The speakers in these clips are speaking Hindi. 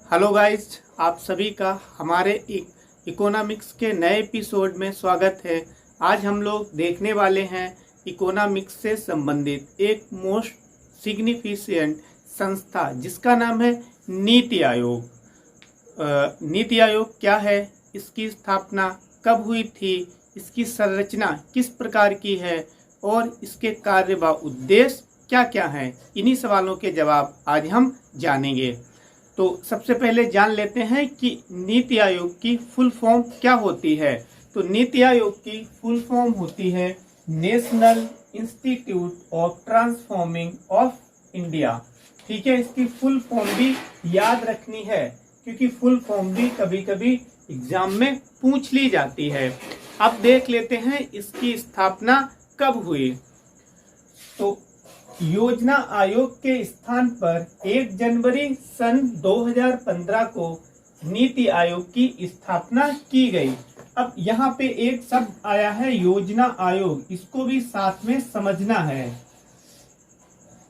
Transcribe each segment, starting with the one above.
हेलो गाइस, आप सभी का हमारे इकोनॉमिक्स के नए एपिसोड में स्वागत है। आज हम लोग देखने वाले हैं इकोनॉमिक्स से संबंधित एक मोस्ट सिग्निफिकेंट संस्था जिसका नाम है नीति आयोग। नीति आयोग क्या है, इसकी स्थापना कब हुई थी, इसकी संरचना किस प्रकार की है और इसके कार्य व उद्देश्य क्या क्या हैं, इन्हीं सवालों के जवाब आज हम जानेंगे। तो सबसे पहले जान लेते हैं कि नीति आयोग की फुल फॉर्म क्या होती है। तो नीति आयोग की फुल फॉर्म होती है national institute of transforming of India. ठीक है, इसकी फुल फॉर्म भी याद रखनी है क्योंकि फुल फॉर्म भी कभी कभी एग्जाम में पूछ ली जाती है। अब देख लेते हैं इसकी स्थापना कब हुई। तो योजना आयोग के स्थान पर 1 जनवरी सन 2015 को नीति आयोग की स्थापना की गई। अब यहाँ पे एक शब्द आया है योजना आयोग, इसको भी साथ में समझना है।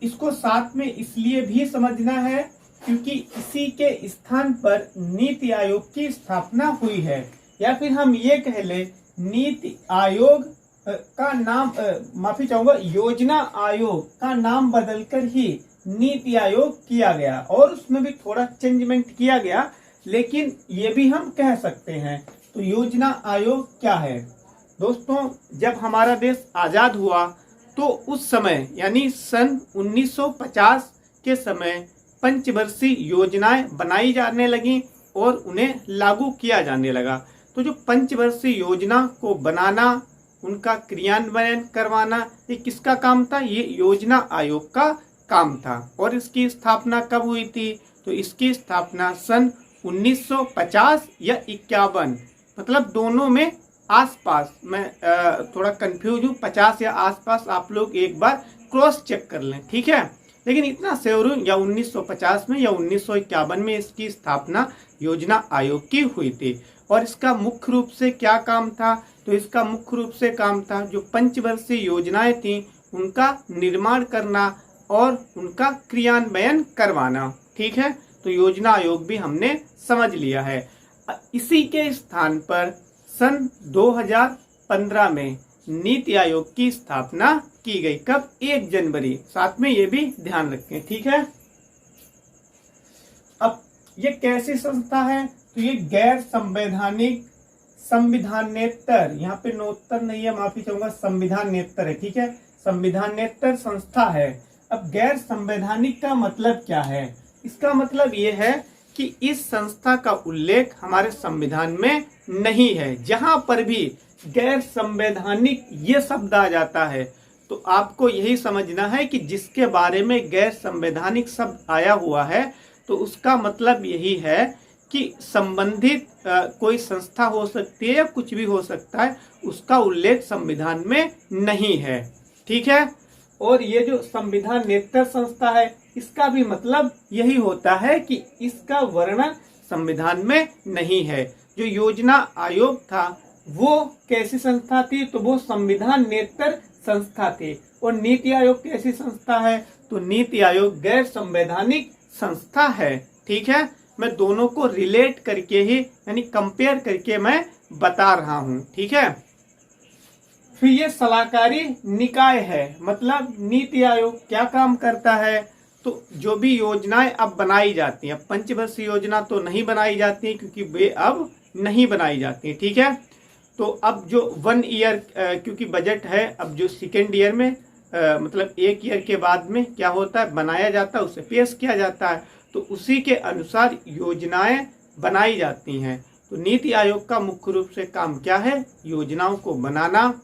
इसको साथ में इसलिए भी समझना है क्योंकि इसी के स्थान पर नीति आयोग की स्थापना हुई है, या फिर हम ये कह ले नीति आयोग का नाम माफी चाहूंगा, योजना आयोग का नाम बदलकर ही नीति आयोग किया गया और उसमें भी थोड़ा चेंजमेंट किया गया, लेकिन ये भी हम कह सकते हैं। तो योजना आयोग क्या है दोस्तों, जब हमारा देश आजाद हुआ तो उस समय यानी सन 1950 के समय पंचवर्षीय योजनाएं बनाई जाने लगी और उन्हें लागू किया जाने लगा। तो जो पंचवर्षीय योजना को बनाना, उनका क्रियान्वयन करवाना, ये किसका काम था? ये योजना आयोग का काम था। और इसकी स्थापना कब हुई थी? तो इसकी स्थापना सन 1950 या 51, मतलब दोनों में आसपास। मैं थोड़ा कंफ्यूज हूँ, 50 या आसपास, आप लोग एक बार क्रॉस चेक कर लें, ठीक है। लेकिन इतना श्योर हूँ या 1950 में या 1951 में इसकी स्थापना योजना आयोग की हुई थी। और इसका मुख्य रूप से क्या काम था? तो इसका मुख्य रूप से काम था जो पंचवर्षीय योजनाएं थी उनका निर्माण करना और उनका क्रियान्वयन करवाना। ठीक है, तो योजना आयोग भी हमने समझ लिया है। इसी के स्थान पर सन 2015 में नीति आयोग की स्थापना की गई। कब? 1 जनवरी। साथ में ये भी ध्यान रखें, ठीक है। अब ये कैसी संस्था है? तो ये गैर संवैधानिक संविधानेतर, यहाँ पे नोत्तर नहीं है, माफी चाहूंगा, संविधानेतर है, ठीक है, संविधानेतर संस्था है। अब गैर संवैधानिक का मतलब क्या है? इसका मतलब ये है कि इस संस्था का उल्लेख हमारे संविधान में नहीं है। जहां पर भी गैर संवैधानिक ये शब्द आ जाता है तो आपको यही समझना है कि जिसके बारे में गैर संवैधानिक शब्द आया हुआ है तो उसका मतलब यही है कि संबंधित कोई संस्था हो सकती है या कुछ भी हो सकता है, उसका उल्लेख संविधान में नहीं है, ठीक है। और ये जो संविधानेतर संस्था है इसका भी मतलब यही होता है कि इसका वर्णन संविधान में नहीं है। जो योजना आयोग था वो कैसी संस्था थी? तो वो संविधानेतर संस्था थी। और नीति आयोग कैसी संस्था है? तो नीति आयोग गैर संवैधानिक संस्था है, ठीक है। मैं दोनों को रिलेट करके ही यानी कंपेयर करके मैं बता रहा हूं, ठीक है। फिर ये सलाहकारी निकाय है, मतलब नीति आयोग क्या काम करता है? तो जो भी योजनाएं अब बनाई जाती हैं, पंचवर्षीय योजना तो नहीं बनाई जाती क्योंकि वे अब नहीं बनाई जाती, ठीक है। तो अब जो 1 ईयर क्योंकि बजट है, अब जो 2nd ईयर में मतलब 1 ईयर के बाद में क्या होता है, बनाया जाता है, उसे पेश किया जाता है, तो उसी के अनुसार योजनाएं बनाई जाती हैं। तो नीति आयोग का मुख्य रूप से काम क्या है? योजनाओं को बनाना।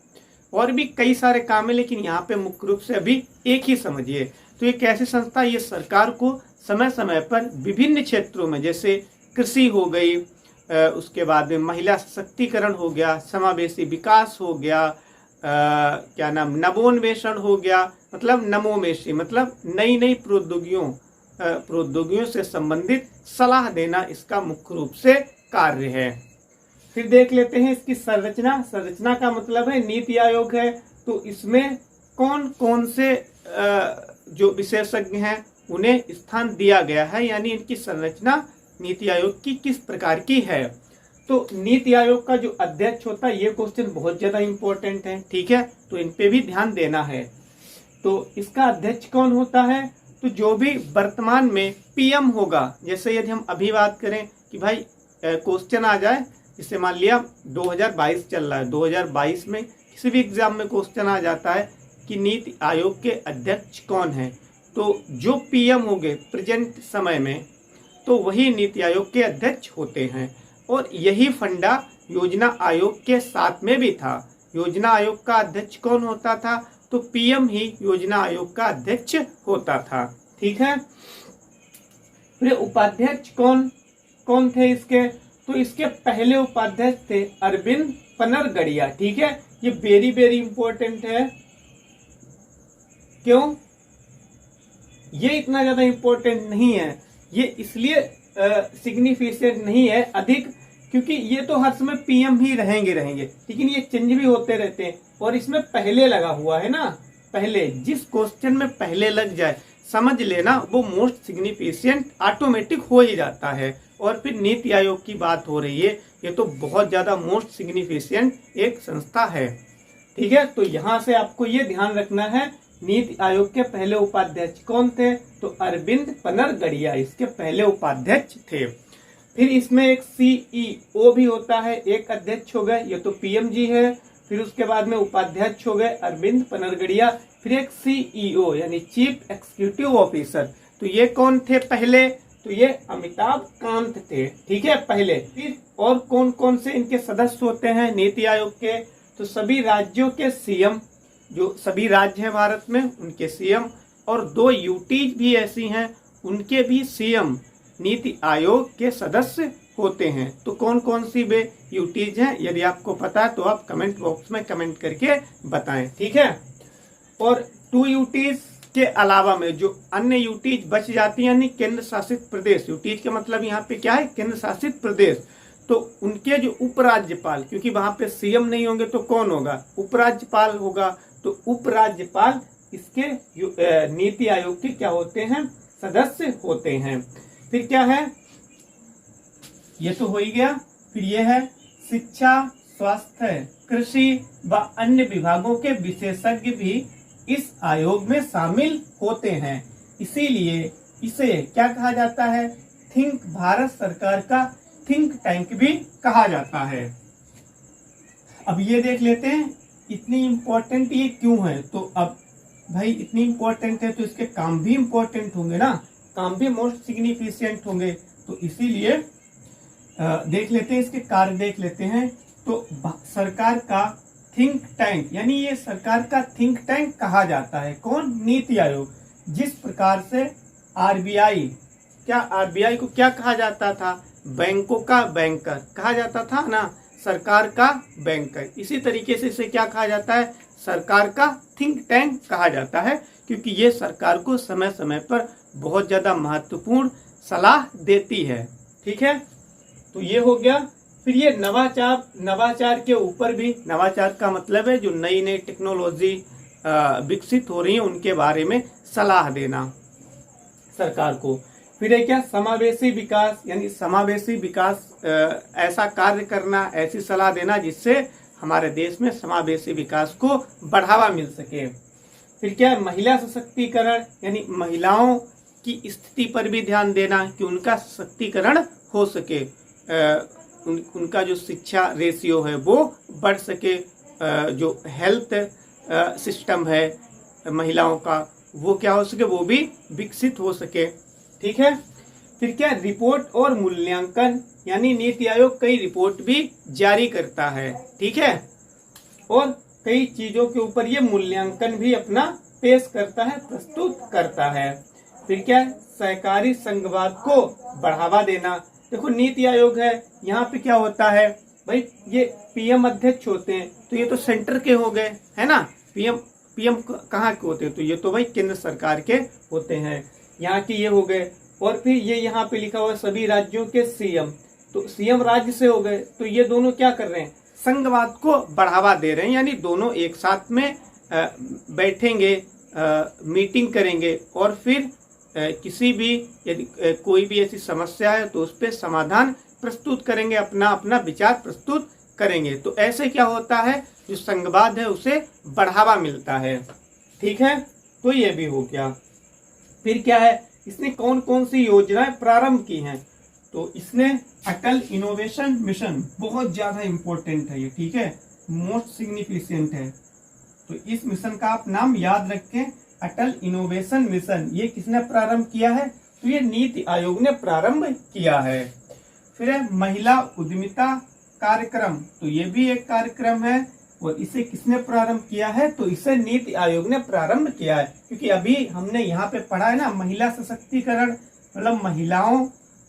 और भी कई सारे काम है लेकिन यहाँ पे मुख्य रूप से अभी एक ही समझिए। तो ये कैसी संस्था? ये सरकार को समय समय पर विभिन्न क्षेत्रों में, जैसे कृषि हो गई, उसके बाद में महिला सशक्तिकरण हो गया, समावेशी विकास हो गया, क्या नाम, नवोन्वेषण हो गया, मतलब नवोन्मेषी, मतलब नई नई प्रौद्योगिकियों से संबंधित सलाह देना इसका मुख्य रूप से कार्य है। फिर देख लेते हैं इसकी संरचना। संरचना का मतलब है नीति आयोग है तो इसमें कौन कौन से जो विशेषज्ञ हैं उन्हें स्थान दिया गया है, यानी इनकी संरचना नीति आयोग की किस प्रकार की है। तो नीति आयोग का जो अध्यक्ष होता है, ये क्वेश्चन बहुत ज्यादा इंपॉर्टेंट है, ठीक है, तो इन पे भी ध्यान देना है। तो इसका अध्यक्ष कौन होता है, तो जो भी वर्तमान में पीएम होगा, जैसे यदि हम अभी बात करें कि भाई क्वेश्चन आ जाए, जैसे मान लिया 2022 चल रहा है, 2022 में किसी भी एग्जाम में क्वेश्चन आ जाता है कि नीति आयोग के अध्यक्ष कौन है, तो जो पीएम होंगे प्रेजेंट समय में, तो वही नीति आयोग के अध्यक्ष होते हैं। और यही फंडा योजना आयोग के साथ में भी था। योजना आयोग का अध्यक्ष कौन होता था, तो पीएम ही योजना आयोग का अध्यक्ष होता था, ठीक है। फिर उपाध्यक्ष कौन कौन थे इसके, तो इसके पहले उपाध्यक्ष थे अरविंद पनरगड़िया, ठीक है। ये वेरी वेरी इंपॉर्टेंट है। क्यों ये इतना ज्यादा इंपॉर्टेंट नहीं है, ये इसलिए सिग्निफिकेंट नहीं है अधिक, क्योंकि ये तो हर समय पीएम ही रहेंगे, लेकिन ये चेंज भी होते रहते हैं। और इसमें पहले लगा हुआ है ना, पहले जिस क्वेश्चन में पहले लग जाए, समझ लेना वो मोस्ट सिग्निफिकेंट ऑटोमेटिक हो ही जाता है। और फिर नीति आयोग की बात हो रही है, ये तो बहुत ज्यादा मोस्ट सिग्निफिकेंट एक संस्था है, ठीक है। तो यहाँ से आपको ये ध्यान रखना है, नीति आयोग के पहले उपाध्यक्ष कौन थे, तो अरविंद पनरगड़िया इसके पहले उपाध्यक्ष थे। फिर इसमें एक सीईओ भी होता है, एक अध्यक्ष हो गए, ये तो पीएम जी है। फिर उसके बाद में उपाध्यक्ष हो गए अरविंद पनरगड़िया, फिर एक सीईओ यानी चीफ एग्जीक्यूटिव ऑफिसर, तो ये कौन थे पहले, तो ये अमिताभ कांत थे, ठीक है, पहले। फिर और कौन कौन से इनके सदस्य होते हैं नीति आयोग के, तो सभी राज्यों के सीएम, जो सभी राज्य हैं भारत में उनके सीएम, और 2 यूटीज भी ऐसी हैं उनके भी सीएम नीति आयोग के सदस्य होते हैं। तो कौन कौन सी वे यूटीज हैं, यदि आपको पता है तो आप कमेंट बॉक्स में कमेंट करके बताएं, ठीक है। और 2 यूटीज के अलावा में जो अन्य यूटीज बच जाती हैं, यानी केंद्र शासित प्रदेश, यूटीज का मतलब यहाँ पे क्या है, केंद्र शासित प्रदेश, तो उनके जो उपराज्यपाल, क्योंकि वहां पे सीएम नहीं होंगे तो कौन होगा, उपराज्यपाल होगा, तो उपराज्यपाल इसके नीति आयोग के क्या होते हैं, सदस्य होते हैं। फिर क्या है, ये तो हो ही गया। फिर ये है शिक्षा, स्वास्थ्य, कृषि व अन्य विभागों के विशेषज्ञ भी इस आयोग में शामिल होते हैं, इसीलिए इसे क्या कहा जाता है, भारत सरकार का थिंक टैंक भी कहा जाता है। अब ये देख लेते हैं इतनी इम्पोर्टेंट ये क्यों है। तो अब भाई इतनी इम्पोर्टेंट है तो इसके काम भी इम्पोर्टेंट होंगे ना, काम भी मोस्ट सिग्निफिकेंट होंगे, तो इसीलिए देख लेते हैं इसके कार्य देख लेते हैं। तो सरकार का थिंक टैंक, यानी ये सरकार का थिंक टैंक कहा जाता है, कौन, नीति आयोग। जिस प्रकार से आरबीआई, क्या आरबीआई को क्या कहा जाता था, बैंकों का बैंकर कहा जाता था ना, सरकार का बैंकर, इसी तरीके से इसे क्या कहा जाता है, सरकार का थिंक टैंक कहा जाता है, क्योंकि ये सरकार को समय समय पर बहुत ज्यादा महत्वपूर्ण सलाह देती है, ठीक है। तो ये हो गया। फिर ये नवाचार के ऊपर भी, नवाचार का मतलब है जो नई नई टेक्नोलॉजी विकसित हो रही है उनके बारे में सलाह देना सरकार को। फिर है क्या, समावेशी विकास, यानी समावेशी विकास, ऐसा कार्य करना, ऐसी सलाह देना जिससे हमारे देश में समावेशी विकास को बढ़ावा मिल सके। फिर क्या है, महिला सशक्तिकरण, यानी महिलाओं की स्थिति पर भी ध्यान देना कि उनका सशक्तिकरण हो सके, उनका जो शिक्षा रेशियो है वो बढ़ सके, जो हेल्थ सिस्टम है महिलाओं का वो क्या हो सके, वो भी विकसित हो सके, ठीक है। फिर क्या, रिपोर्ट और मूल्यांकन, यानी नीति आयोग कई रिपोर्ट भी जारी करता है, ठीक है, और कई चीजों के ऊपर ये मूल्यांकन भी अपना पेश करता है, प्रस्तुत करता है। फिर क्या, सहकारी संघवाद को बढ़ावा देना। देखो नीति आयोग है, यहाँ पे क्या होता है भाई, ये पीएम अध्यक्ष होते हैं, तो ये तो सेंटर के हो गए, है ना, पीएम कहाँ के होते हैं, तो ये तो भाई केंद्र सरकार के होते हैं, यहाँ के ये हो गए। और फिर ये यहाँ पे लिखा हुआ सभी राज्यों के सीएम, तो सीएम राज्य से हो गए, तो ये दोनों क्या कर रहे हैं, संघवाद को बढ़ावा दे रहे हैं, यानी दोनों एक साथ में बैठेंगे, मीटिंग करेंगे और फिर किसी भी यदि कोई भी ऐसी समस्या है तो उस पर समाधान प्रस्तुत करेंगे, अपना अपना विचार प्रस्तुत करेंगे। तो ऐसे क्या होता है, जो संघवाद है उसे बढ़ावा मिलता है। ठीक है, तो ये भी हो गया। फिर क्या है, इसने कौन कौन सी योजनाएं प्रारंभ की हैं, तो इसने अटल इनोवेशन मिशन, बहुत ज्यादा इंपॉर्टेंट है ये, ठीक है, मोस्ट सिग्निफिकेंट है। तो इस मिशन का आप नाम याद रखें, अटल इनोवेशन मिशन। ये किसने प्रारंभ किया है, तो ये नीति आयोग ने प्रारंभ किया है। फिर है महिला उद्यमिता कार्यक्रम, तो ये भी एक कार्यक्रम है और इसे किसने प्रारंभ किया है, तो इसे नीति आयोग ने प्रारंभ किया है। क्योंकि अभी हमने यहाँ पे पढ़ा है ना, महिला सशक्तिकरण, मतलब महिलाओं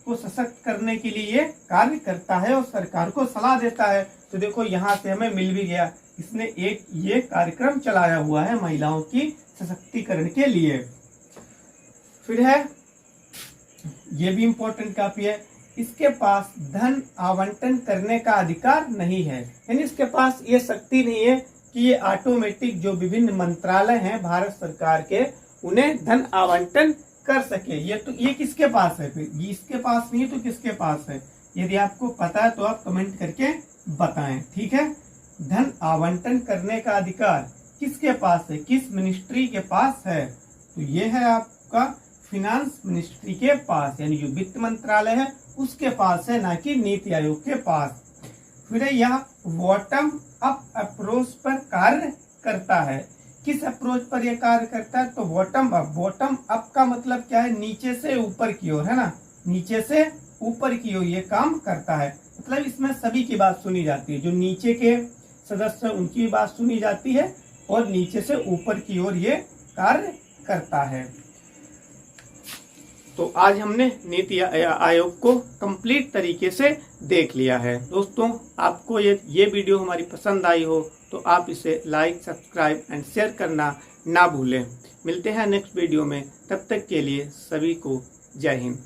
को सशक्त करने के लिए ये कार्य करता है और सरकार को सलाह देता है। तो देखो यहाँ से हमें मिल भी गया, इसने एक ये कार्यक्रम चलाया हुआ है महिलाओं की सशक्तिकरण के लिए। फिर है, ये भी इंपॉर्टेंट काफी है, इसके पास धन आवंटन करने का अधिकार नहीं है। यानी इसके पास ये शक्ति नहीं है कि ये ऑटोमेटिक जो विभिन्न मंत्रालय हैं भारत सरकार के, उन्हें धन आवंटन कर सके। ये किसके पास है, फिर ये इसके पास नहीं है तो किसके पास है? यदि आपको पता है तो आप कमेंट करके बताएं। ठीक है, धन आवंटन करने का अधिकार किसके पास है, किस मिनिस्ट्री के पास है, तो ये है आपका फिनांस मिनिस्ट्री के पास, यानी जो वित्त मंत्रालय है उसके पास है, ना कि नीति आयोग के पास। फिर यह बॉटम अप अप्रोच पर कार्य करता है। किस अप्रोच पर यह कार्य करता है, तो बॉटम अप। बॉटम अप का मतलब क्या है, नीचे से ऊपर की ओर, है ना, नीचे से ऊपर की ओर ये काम करता है। मतलब इसमें सभी की बात सुनी जाती है, जो नीचे के सदस्य उनकी बात सुनी जाती है और नीचे से ऊपर की ओर ये कार्य करता है। तो आज हमने नीति आयोग को कंप्लीट तरीके से देख लिया है। दोस्तों, आपको ये वीडियो हमारी पसंद आई हो तो आप इसे लाइक, सब्सक्राइब एंड शेयर करना ना भूलें। मिलते हैं नेक्स्ट वीडियो में, तब तक के लिए सभी को जय हिंद।